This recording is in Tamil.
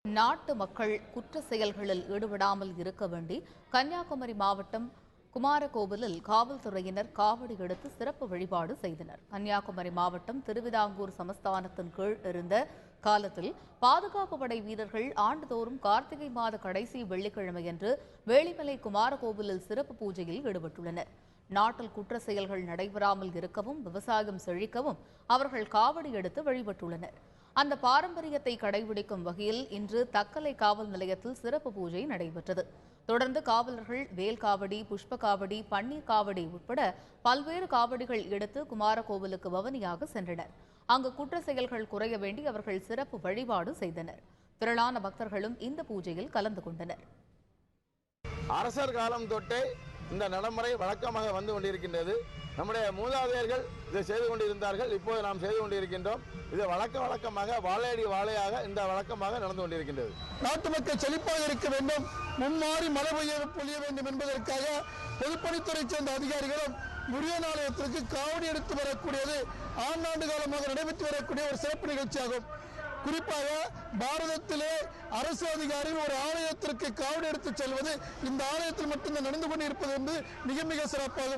நாட்டு மக்கள் குற்ற செயல்களில் ஈடுபடாமல் இருக்க வேண்டி கன்னியாகுமரி மாவட்டம் குமாரகோவிலில் காவல்துறையினர் காவடி எடுத்து சிறப்பு வழிபாடு செய்தனர். கன்னியாகுமரி மாவட்டம் திருவிதாங்கூர் சமஸ்தானத்தின் கீழ் இருந்த காலத்தில் பாதுகாப்பு படை வீரர்கள் ஆண்டுதோறும் கார்த்திகை மாத கடைசி வெள்ளிக்கிழமையன்று வேளிமலை குமாரகோவிலில் சிறப்பு பூஜையில் ஈடுபட்டுள்ளனர். நாட்டில் குற்ற செயல்கள் நடைபெறாமல் இருக்கவும் விவசாயம் செழிக்கவும் அவர்கள் காவடி எடுத்து வழிபட்டுள்ளனர். அந்த பாரம்பரியத்தை கடைபிடிக்கும் வகையில் இன்று தக்கலை காவல் நிலையத்தில் சிறப்பு பூஜை நடைபெற்றது. தொடர்ந்து காவலர்கள் வேல் காவடி, புஷ்ப காவடி, பன்னீர் காவடி உட்பட பல்வேறு காவடிகள் எடுத்து குமாரகோவிலுக்கு பவனியாக சென்றனர். அங்கு குற்ற செயல்கள் குறைய வேண்டி அவர்கள் சிறப்பு வழிபாடு செய்தனர். திரளான பக்தர்களும் இந்த பூஜையில் கலந்து கொண்டனர். அரசர் காலம் தொட்டே இந்த நடைமுறை வழக்கமாக வந்து கொண்டிருக்கின்றது. நம்முடைய மூதாதையர்கள் இதை செய்து கொண்டிருந்தார்கள். இப்போது நாம் செய்து கொண்டிருக்கின்றோம். இது வழக்கமாக வாழையடி வாழையாக இந்த வழக்கமாக நடந்து கொண்டிருக்கின்றது. நாட்டு மக்கள் செழிப்பாக இருக்க வேண்டும், முன்மாறி மழை பொழிய வேண்டும் என்பதற்காக பொதுப்பணித்துறை சேர்ந்த அதிகாரிகளும் முருகன் ஆலயத்திற்கு காவடி எடுத்து வரக்கூடியது ஆண்டாண்டு காலமாக நடைபெற்று வரக்கூடிய ஒரு சிறப்பு நிகழ்ச்சியாகும். குறிப்பாக பாரதத்திலே அரசு அதிகாரிகள் ஒரு ஆலயத்திற்கு காவடி எடுத்து செல்வது இந்த ஆலயத்தில் மட்டும்தான் நடந்து கொண்டிருப்பது என்பது மிக மிக சிறப்பாகும்.